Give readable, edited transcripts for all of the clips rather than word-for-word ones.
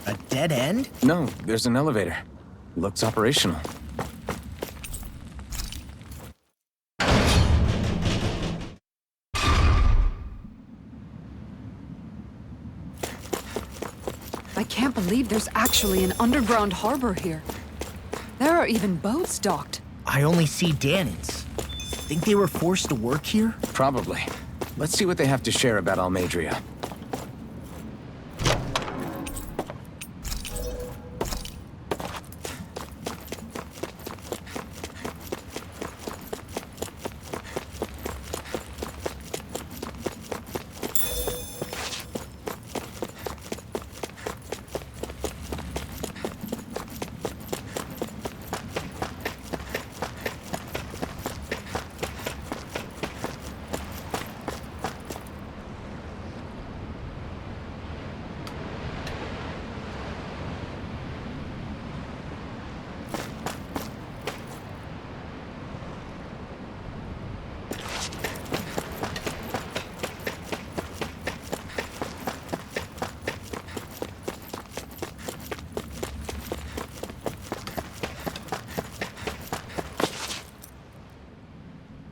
A dead end? No, there's an elevator. Looks operational. I can't believe there's actually an underground harbor here. There are even boats docked. I only see Danans. Think they were forced to work here? Probably. Let's see what they have to share about Almadria.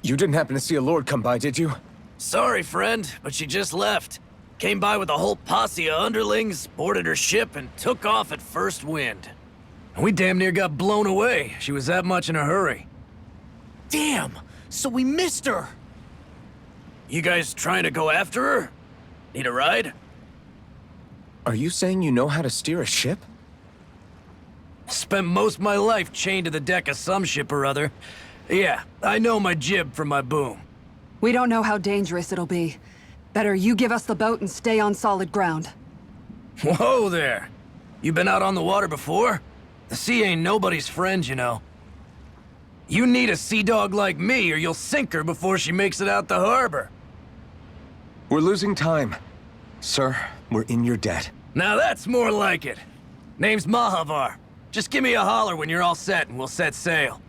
You didn't happen to see a lord come by, did you? Sorry, friend, but she just left. Came by with a whole posse of underlings, boarded her ship, and took off at first wind. We damn near got blown away. She was that much in a hurry. Damn! So we missed her! You guys trying to go after her? Need a ride? Are you saying you know how to steer a ship? Spent most of my life chained to the deck of some ship or other. Yeah, I know my jib from my boom. We don't know how dangerous it'll be. Better you give us the boat and stay on solid ground. Whoa there! You been out on the water before? The sea ain't nobody's friend, you know. You need a sea dog like me or you'll sink her before she makes it out the harbor. We're losing time. Sir, we're in your debt. Now that's more like it. Name's Mahavar. Just give me a holler when you're all set and we'll set sail.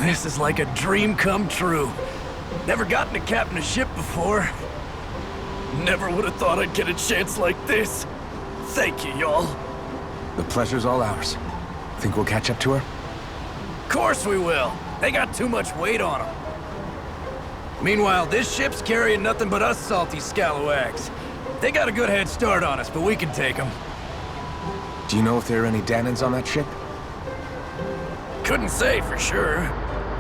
This is like a dream come true. Never gotten to captain a ship before. Never would have thought I'd get a chance like this. Thank you, y'all. The pleasure's all ours. Think we'll catch up to her? Course we will. They got too much weight on them. Meanwhile, this ship's carrying nothing but us salty scalawags. They got a good head start on us, but we can take them. Do you know if there are any Danans on that ship? Couldn't say for sure.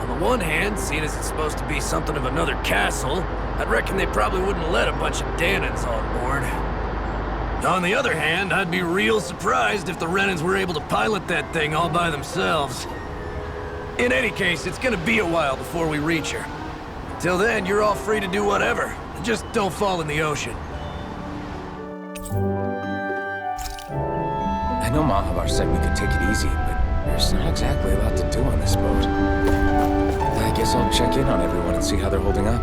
On the one hand, seeing as it's supposed to be something of another castle, I'd reckon they probably wouldn't let a bunch of Danans on board. On the other hand, I'd be real surprised if the Renans were able to pilot that thing all by themselves. In any case, it's gonna be a while before we reach her. Till then, you're all free to do whatever. Just don't fall in the ocean. I know Mahavar said we could take it easy, but there's not exactly a lot to do on this boat. I guess I'll check in on everyone and see how they're holding up.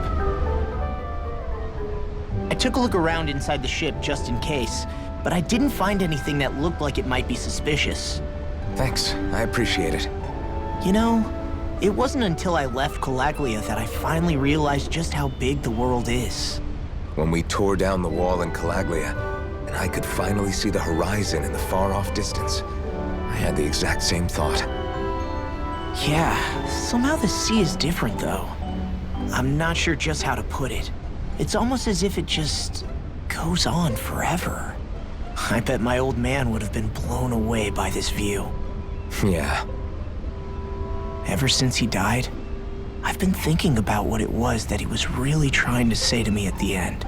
I took a look around inside the ship just in case, but I didn't find anything that looked like it might be suspicious. Thanks, I appreciate it. You know, it wasn't until I left Calaglia that I finally realized just how big the world is. When we tore down the wall in Calaglia, and I could finally see the horizon in the far-off distance, I had the exact same thought. Yeah, somehow the sea is different though. I'm not sure just how to put it. It's almost as if it just goes on forever. I bet my old man would have been blown away by this view. Yeah. Ever since he died, I've been thinking about what it was that he was really trying to say to me at the end.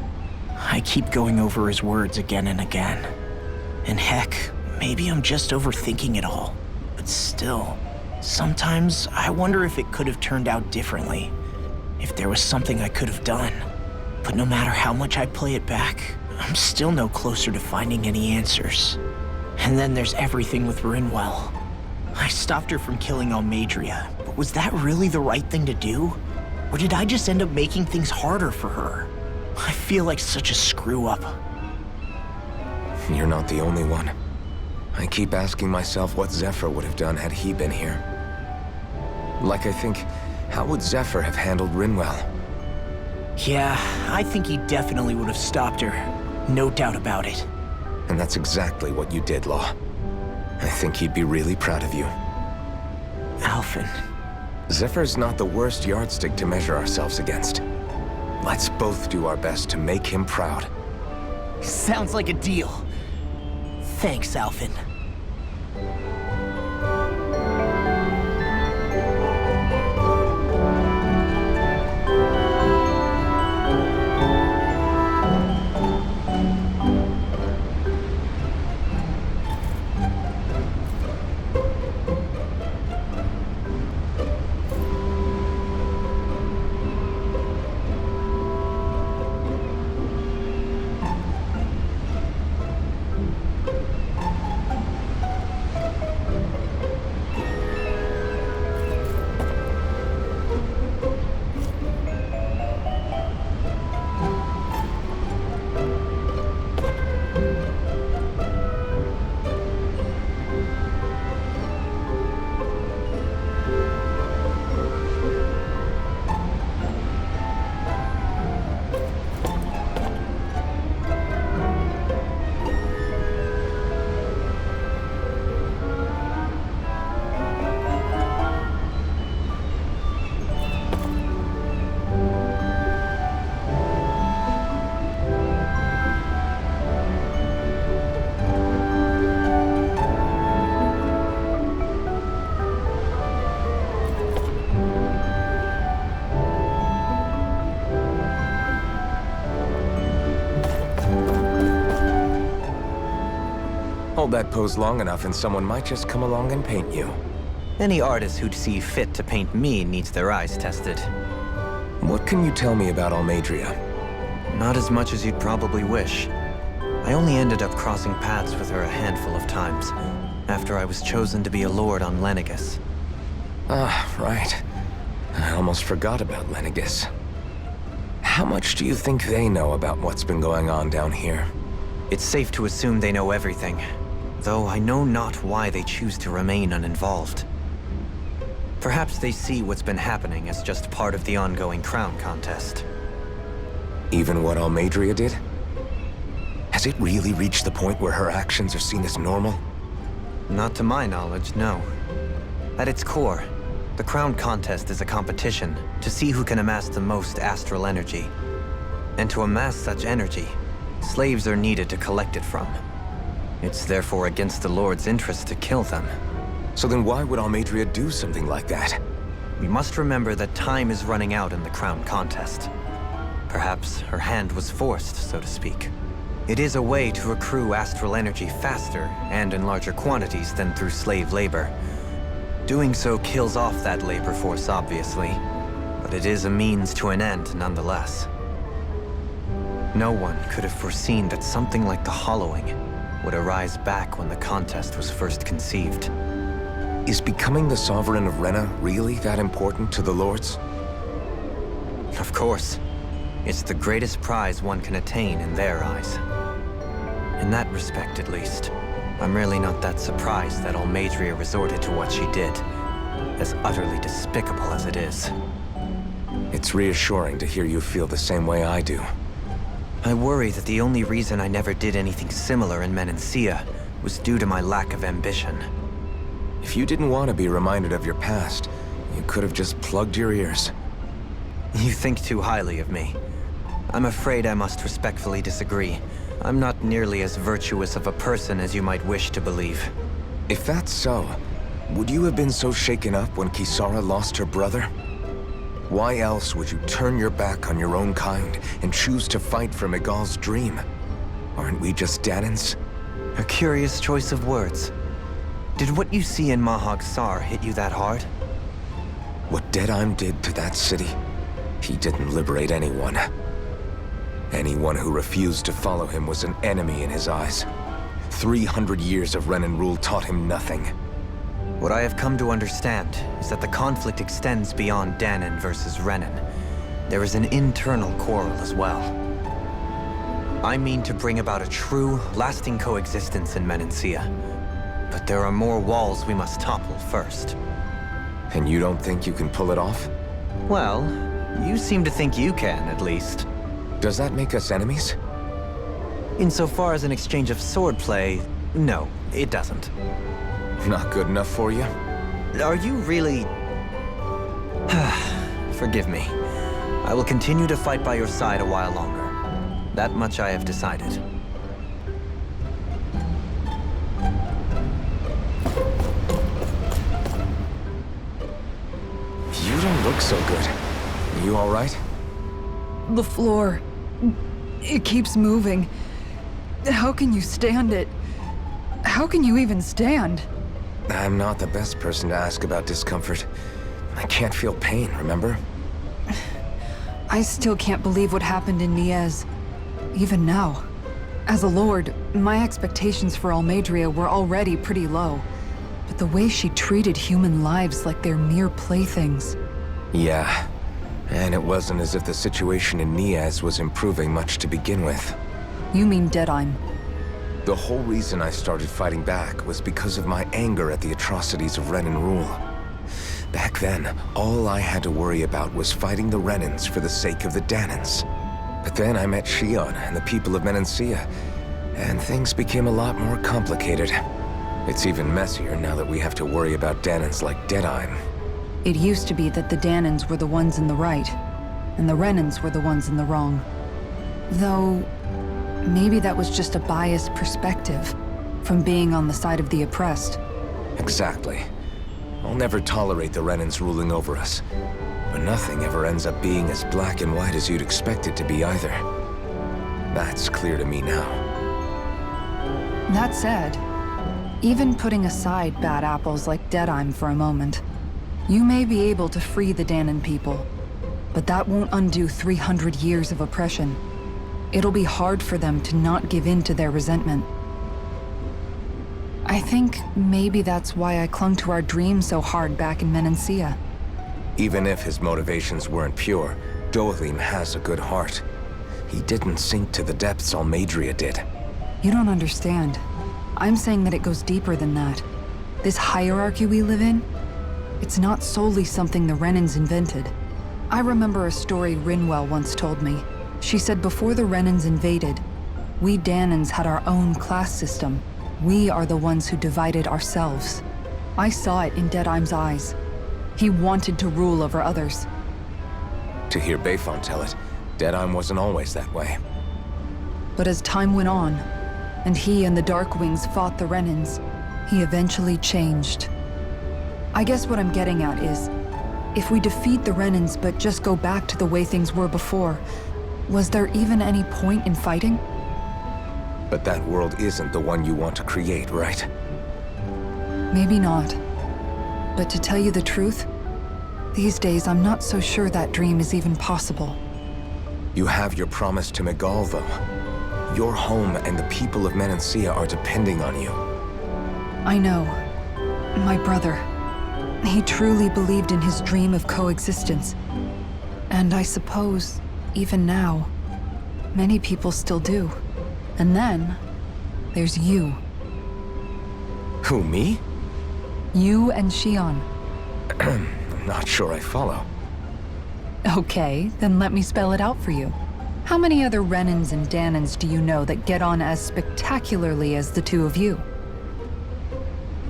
I keep going over his words again and again. And heck, maybe I'm just overthinking it all. But still, sometimes I wonder if it could have turned out differently. If there was something I could have done. But no matter how much I play it back, I'm still no closer to finding any answers. And then there's everything with Rinwell. I stopped her from killing Almadria, but was that really the right thing to do? Or did I just end up making things harder for her? I feel like such a screw-up. You're not the only one. I keep asking myself what Zephyr would have done had he been here. Like, I think, how would Zephyr have handled Rinwell? Yeah, I think he definitely would have stopped her. No doubt about it. And that's exactly what you did, Law. I think he'd be really proud of you. Alphen. Zephyr's not the worst yardstick to measure ourselves against. Let's both do our best to make him proud. Sounds like a deal. Thanks, Alphen. Hold that pose long enough and someone might just come along and paint you. Any artist who'd see fit to paint me needs their eyes tested. What can you tell me about Almadria? Not as much as you'd probably wish. I only ended up crossing paths with her a handful of times, after I was chosen to be a lord on Lenegus. Ah, right. I almost forgot about Lenegus. How much do you think they know about what's been going on down here? It's safe to assume they know everything, though I know not why they choose to remain uninvolved. Perhaps they see what's been happening as just part of the ongoing crown contest. Even what Almadria did? Has it really reached the point where her actions are seen as normal? Not to my knowledge, no. At its core, the crown contest is a competition to see who can amass the most astral energy. And to amass such energy, slaves are needed to collect it from. It's therefore against the Lord's interest to kill them. So then why would Almadria do something like that? We must remember that time is running out in the crown contest. Perhaps her hand was forced, so to speak. It is a way to accrue astral energy faster and in larger quantities than through slave labor. Doing so kills off that labor force, obviously, but it is a means to an end nonetheless. No one could have foreseen that something like the Hollowing would arise back when the contest was first conceived. Is becoming the Sovereign of Rena really that important to the Lords? Of course. It's the greatest prize one can attain in their eyes. In that respect, at least, I'm really not that surprised that Almadria resorted to what she did, as utterly despicable as it is. It's reassuring to hear you feel the same way I do. I worry that the only reason I never did anything similar in Menancia was due to my lack of ambition. If you didn't want to be reminded of your past, you could have just plugged your ears. You think too highly of me. I'm afraid I must respectfully disagree. I'm not nearly as virtuous of a person as you might wish to believe. If that's so, would you have been so shaken up when Kisara lost her brother? Why else would you turn your back on your own kind and choose to fight for Miguel's dream? Aren't we just Danans? A curious choice of words. Did what you see in Mahag Sar hit you that hard? What Deadheim did to that city, he didn't liberate anyone. Anyone who refused to follow him was an enemy in his eyes. 300 years of Renan rule taught him nothing. What I have come to understand is that the conflict extends beyond Danan versus Renan. There is an internal quarrel as well. I mean to bring about a true, lasting coexistence in Menancia. But there are more walls we must topple first. And you don't think you can pull it off? Well, you seem to think you can, at least. Does that make us enemies? Insofar as an exchange of swordplay, no, it doesn't. Not good enough for you? Are you really... Forgive me. I will continue to fight by your side a while longer. That much I have decided. You don't look so good. You all right? The floor. It keeps moving. How can you stand it? How can you even stand? I'm not the best person to ask about discomfort. I can't feel pain, remember? I still can't believe what happened in Niez. Even now. As a lord, my expectations for Almeidrea were already pretty low. But the way she treated human lives like they're mere playthings. Yeah. And it wasn't as if the situation in Niaz was improving much to begin with. You mean Deadheim? The whole reason I started fighting back was because of my anger at the atrocities of Renan rule. Back then, all I had to worry about was fighting the Renans for the sake of the Danans. But then I met Shion and the people of Menancia, and things became a lot more complicated. It's even messier now that we have to worry about Danans like Deadheim. It used to be that the Danans were the ones in the right, and the Renans were the ones in the wrong. Though, maybe that was just a biased perspective from being on the side of the oppressed. Exactly. I'll never tolerate the Renans ruling over us. But nothing ever ends up being as black and white as you'd expect it to be either. That's clear to me now. That said, even putting aside bad apples like Deadheim for a moment, you may be able to free the Danan people, but that won't undo 300 years of oppression. It'll be hard for them to not give in to their resentment. I think maybe that's why I clung to our dream so hard back in Menancia. Even if his motivations weren't pure, Dohalim has a good heart. He didn't sink to the depths Almeidrea did. You don't understand. I'm saying that it goes deeper than that. This hierarchy we live in, it's not solely something the Renans invented. I remember a story Rinwell once told me. She said before the Renans invaded, we Danans had our own class system. We are the ones who divided ourselves. I saw it in Deadheim's eyes. He wanted to rule over others. To hear Bayfon tell it, Deadheim wasn't always that way. But as time went on, and he and the Darkwings fought the Renans, he eventually changed. I guess what I'm getting at is, if we defeat the Renans but just go back to the way things were before, was there even any point in fighting? But that world isn't the one you want to create, right? Maybe not. But to tell you the truth, these days I'm not so sure that dream is even possible. You have your promise to Miguel, though. Your home and the people of Menancia are depending on you. I know. My brother. He truly believed in his dream of coexistence. And I suppose, even now, many people still do. And then, there's you. Who, me? You and Shion. I'm not sure I follow. Okay, then let me spell it out for you. How many other Renans and Danans do you know that get on as spectacularly as the two of you?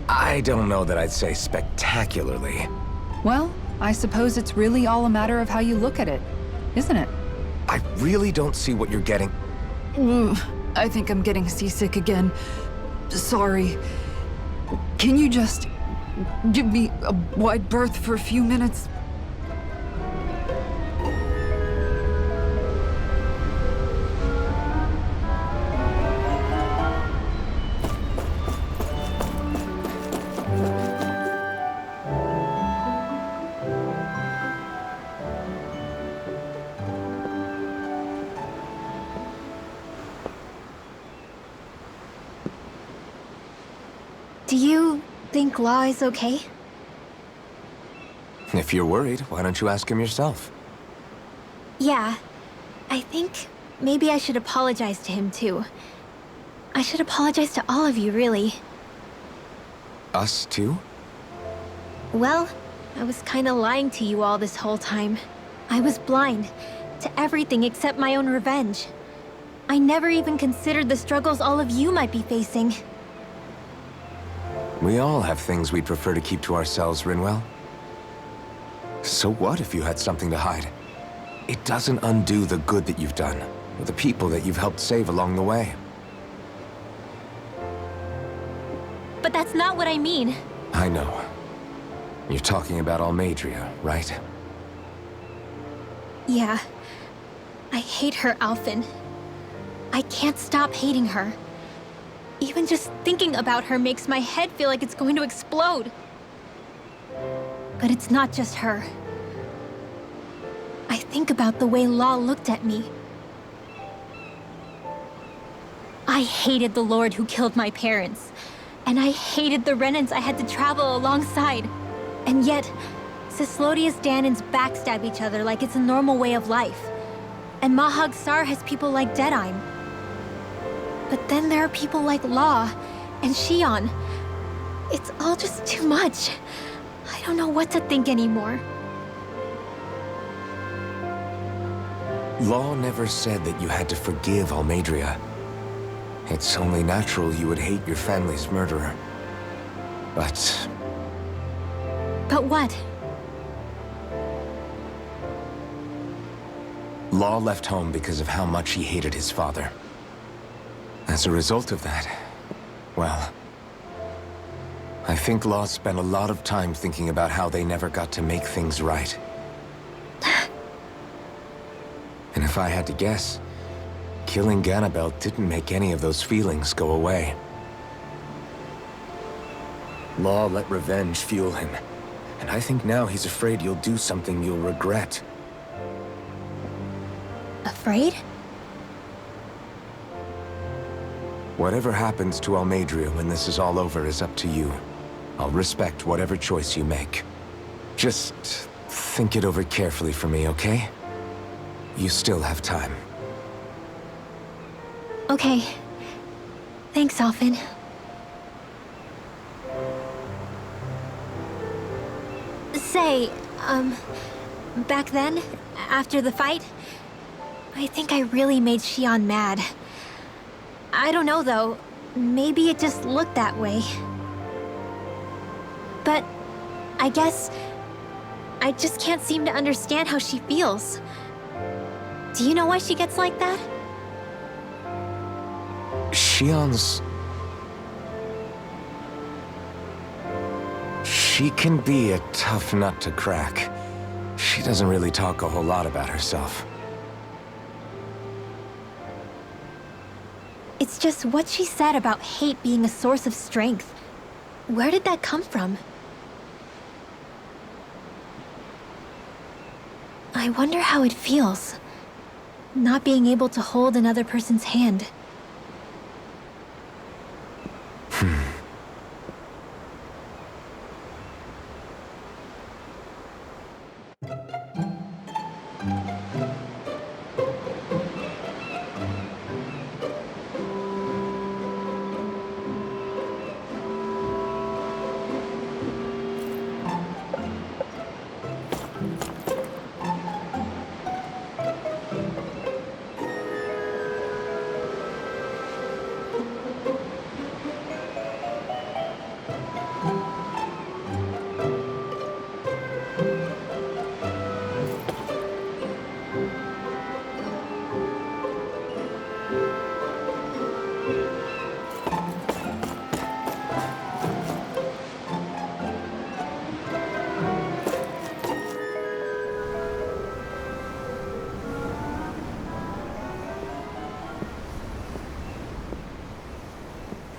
I don't know that I'd say spectacularly. Well, I suppose it's really all a matter of how you look at it, isn't it? I really don't see what you're getting. I think I'm getting seasick again. Sorry. Can you just give me a wide berth for a few minutes? Do you think Law is okay? If you're worried, why don't you ask him yourself? Yeah. I think maybe I should apologize to him too. I should apologize to all of you, really. Us too? Well, I was kinda lying to you all this whole time. I was blind to everything except my own revenge. I never even considered the struggles all of you might be facing. We all have things we'd prefer to keep to ourselves, Rinwell. So what if you had something to hide? It doesn't undo the good that you've done, or the people that you've helped save along the way. But that's not what I mean. I know. You're talking about Almadria, right? Yeah. I hate her, Alphen. I can't stop hating her. Even just thinking about her makes my head feel like it's going to explode. But it's not just her. I think about the way Law looked at me. I hated the Lord who killed my parents. And I hated the Renans I had to travel alongside. And yet, Cislodius Danans backstab each other like it's a normal way of life. And Mahag Sar has people like Deadime. But then there are people like Law and Shion. It's all just too much. I don't know what to think anymore. Law never said that you had to forgive Almadria. It's only natural you would hate your family's murderer. But But what? Law left home because of how much he hated his father. As a result of that, well, I think Law spent a lot of time thinking about how they never got to make things right. And if I had to guess, killing Ganabel didn't make any of those feelings go away. Law let revenge fuel him, and I think now he's afraid you'll do something you'll regret. Afraid? Whatever happens to Almadria when this is all over is up to you. I'll respect whatever choice you make. Just think it over carefully for me, okay? You still have time. Okay. Thanks, Alphen. Say, back then, after the fight, I think I really made Shion mad. I don't know, though. Maybe it just looked that way. But I guess I just can't seem to understand how she feels. Do you know why she gets like that? Shion's... She can be a tough nut to crack. She doesn't really talk a whole lot about herself. It's just what she said about hate being a source of strength. Where did that come from? I wonder how it feels, not being able to hold another person's hand.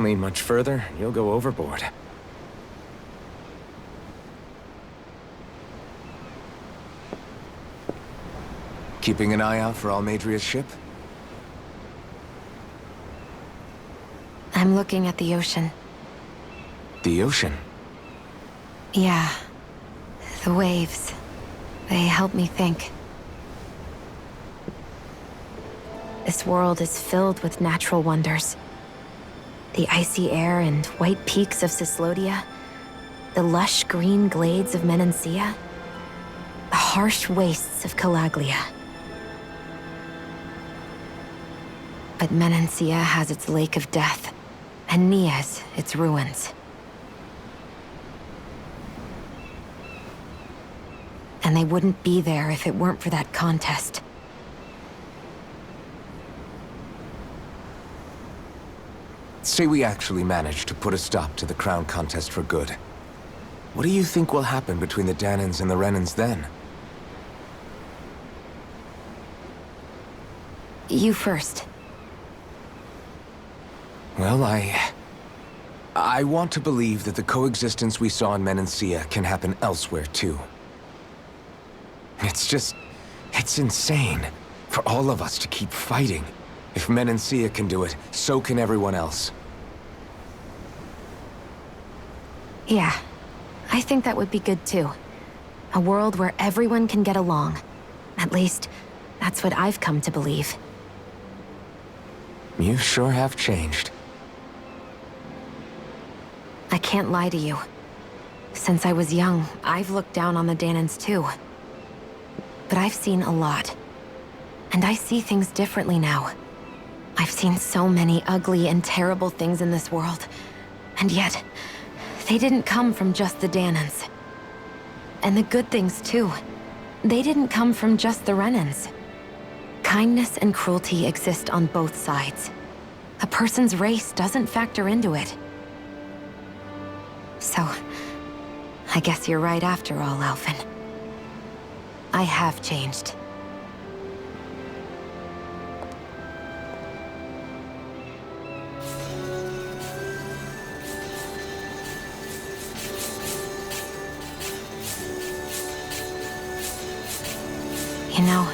Lean much further, you'll go overboard. Keeping an eye out for Almadria's ship? I'm looking at the ocean. The ocean? Yeah. The waves. They help me think. This world is filled with natural wonders. The icy air and white peaks of Cyslodia. The lush green glades of Menancia. The harsh wastes of Calaglia. But Menancia has its Lake of Death, and Nias its ruins. And they wouldn't be there if it weren't for that contest. Say we actually manage to put a stop to the crown contest for good. What do you think will happen between the Danans and the Renans then? You first. Well, I want to believe that the coexistence we saw in Menancia can happen elsewhere, too. It's insane for all of us to keep fighting. If Menancia can do it, so can everyone else. Yeah, I think that would be good too. A world where everyone can get along. At least, that's what I've come to believe. You sure have changed. I can't lie to you. Since I was young, I've looked down on the Danans too. But I've seen a lot. And I see things differently now. I've seen so many ugly and terrible things in this world. And yet, they didn't come from just the Danans. And the good things too. They didn't come from just the Renans. Kindness and cruelty exist on both sides. A person's race doesn't factor into it. So, I guess you're right after all, Alphen. I have changed. You know,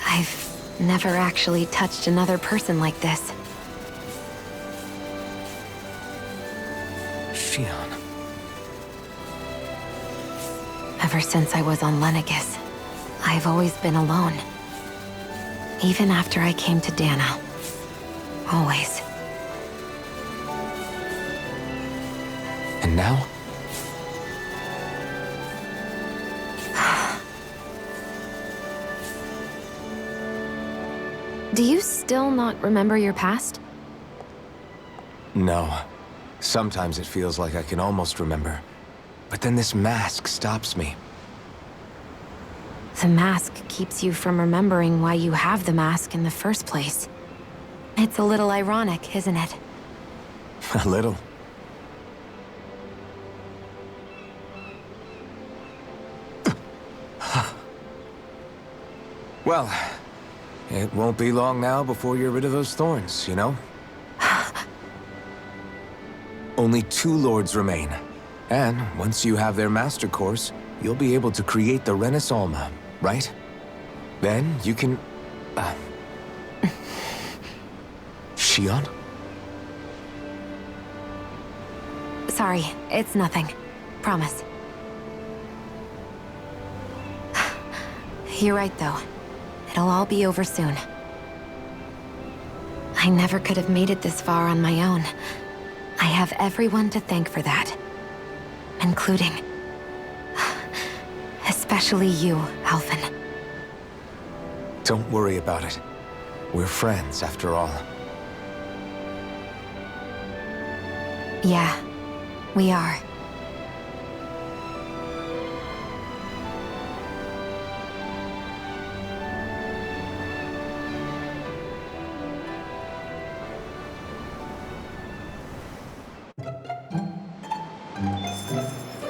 I've never actually touched another person like this. Shion. Ever since I was on Lenegis, I've always been alone. Even after I came to Dana. Always. And now? Do you still not remember your past? No. Sometimes it feels like I can almost remember. But then this mask stops me. The mask keeps you from remembering why you have the mask in the first place. It's a little ironic, isn't it? A little. Well, it won't be long now before you're rid of those thorns, you know? Only 2 lords remain. And once you have their master course, you'll be able to create the Renis Alma, right? Then you can... Shion? Sorry, it's nothing. Promise. You're right, though. It'll all be over soon. I never could have made it this far on my own. I have everyone to thank for that. Including... especially you, Alphen. Don't worry about it. We're friends, after all. Yeah, we are.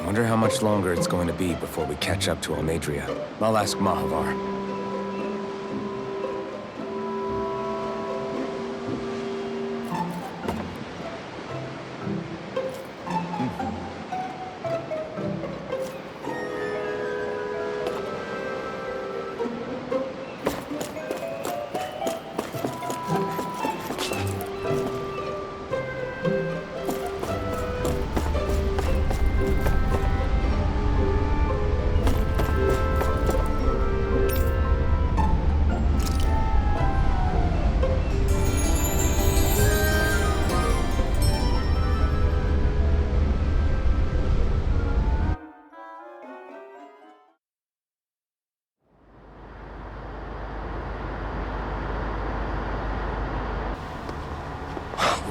Wonder how much longer it's going to be before we catch up to Almadria. I'll ask Mahavar.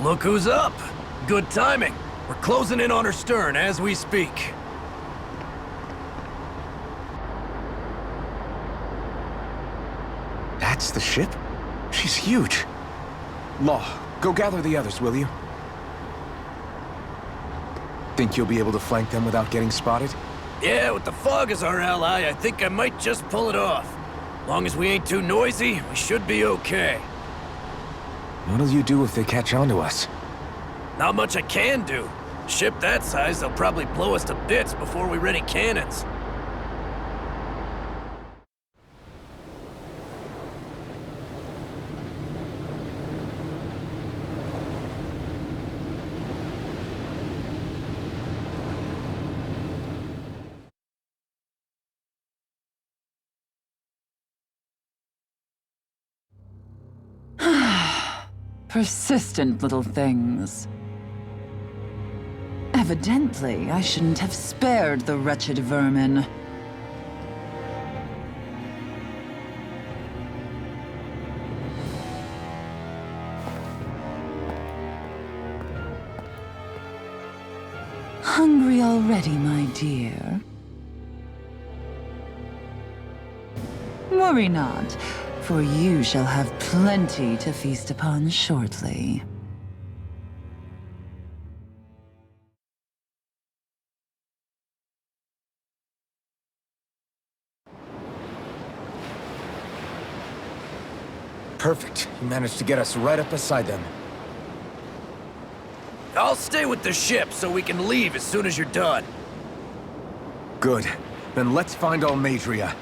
Look who's up! Good timing. We're closing in on her stern as we speak. That's the ship? She's huge. Law, go gather the others, will you? Think you'll be able to flank them without getting spotted? Yeah, with the fog as our ally, I think I might just pull it off. Long as we ain't too noisy, we should be okay. What'll you do if they catch on to us? Not much I can do. Ship that size, they'll probably blow us to bits before we ready cannons. Persistent little things. Evidently, I shouldn't have spared the wretched vermin. Hungry already, my dear? Worry not, for you shall have plenty to feast upon shortly. Perfect. You managed to get us right up beside them. I'll stay with the ship so we can leave as soon as you're done. Good. Then let's find Almadria.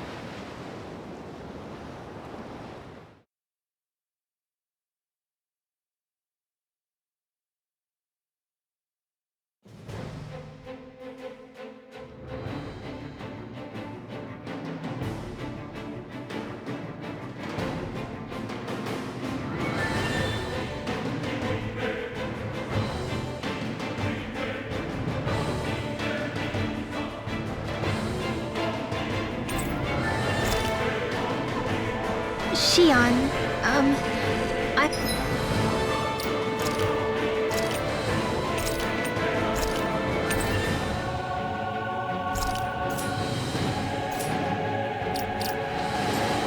Xion, I...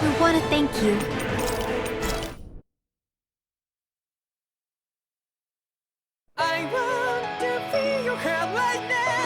I want to thank you. I want to feel your hand right now.